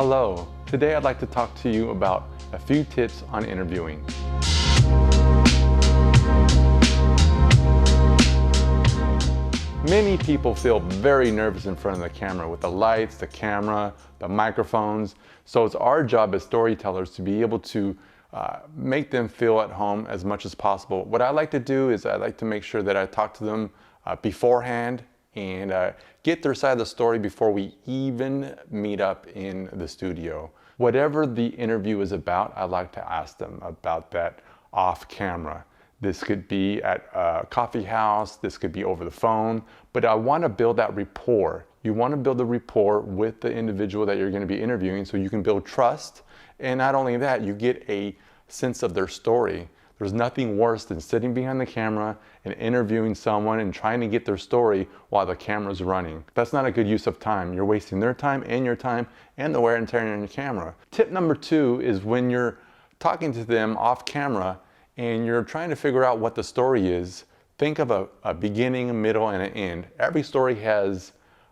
Hello, today I'd like to talk to you about a few tips on interviewing. Many people feel very nervous in front of the camera with the lights, the camera, the microphones. So it's our job as storytellers to be able to make them feel at home as much as possible. What I like to do is I like to make sure that I talk to them beforehand and get their side of the story before we even meet up in the studio. Whatever the interview is about, I like to ask them about that off camera. This could be at a coffee house, this could be over the phone, but I want to build that rapport. You want to build a rapport with the individual that you're going to be interviewing so you can build trust. And not only that, you get a sense of their story. There's nothing worse than sitting behind the camera and interviewing someone and trying to get their story while the camera's running. That's not a good use of time. You're wasting their time and your time and the wear and tear on your camera. Tip number 2 is when you're talking to them off camera and you're trying to figure out what the story is, think of a beginning, a middle, and an end. Every story has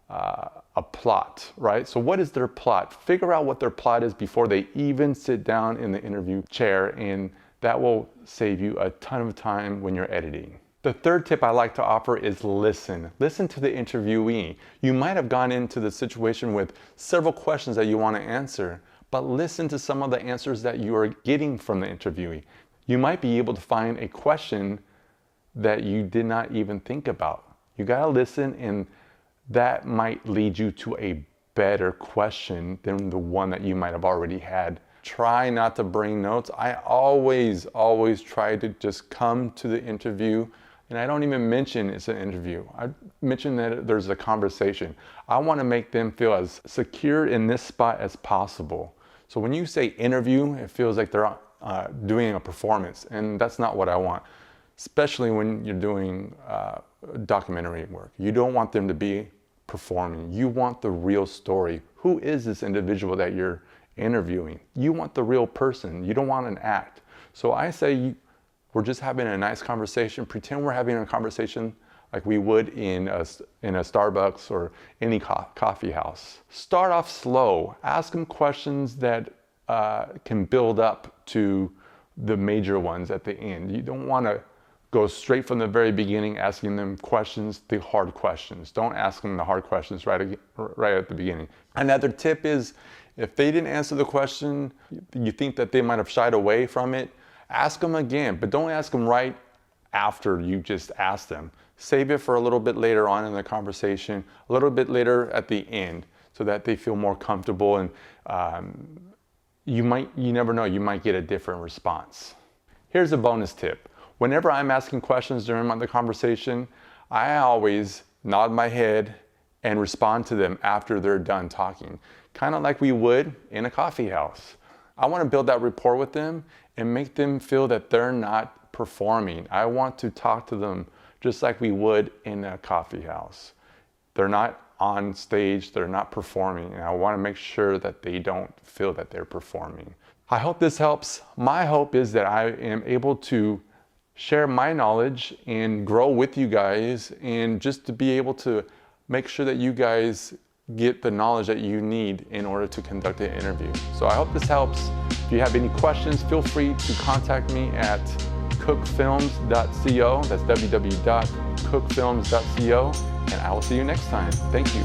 a plot, right? So what is their plot? Figure out what their plot is before they even sit down in the interview chair, and that will save you a ton of time when you're editing. The third tip I like to offer is listen. Listen to the interviewee. You might have gone into the situation with several questions that you want to answer, but listen to some of the answers that you are getting from the interviewee. You might be able to find a question that you did not even think about. You gotta listen, and that might lead you to a better question than the one that you might have already had. Try not to bring notes. I always try to just come to the interview, and I don't even mention it's an interview. I mention that there's a conversation. I want to make them feel as secure in this spot as possible. So when you say interview, it feels like they're doing a performance, and that's not what I want, especially when you're doing documentary work. You don't want them to be performing. You want the real story. Who is this individual that you're interviewing? You want the real person. You don't want an act. So I say we're just having a nice conversation. Pretend we're having a conversation like we would in a Starbucks or any coffee house. Start off slow. Ask them questions that can build up to the major ones at the end. You don't want to go straight from the very beginning asking them questions, the hard questions. Don't ask them the hard questions right at the beginning. Another tip is, if they didn't answer the question, you think that they might have shied away from it, ask them again, but don't ask them right after you just asked them. Save it for a little bit later on in the conversation, a little bit later at the end, so that they feel more comfortable, and you never know, you might get a different response. Here's a bonus tip. Whenever I'm asking questions during the conversation, I always nod my head and respond to them after they're done talking, kind of like we would in a coffee house. I want to build that rapport with them and make them feel that they're not performing. I want to talk to them just like we would in a coffee house. They're not on stage, they're not performing, and I want to make sure that they don't feel that they're performing. I hope this helps. My hope is that I am able to share my knowledge and grow with you guys, and just to be able to make sure that you guys get the knowledge that you need in order to conduct an interview. So I hope this helps. If you have any questions, feel free to contact me at cookfilms.co. That's www.cookfilms.co, and I will see you next time. Thank you.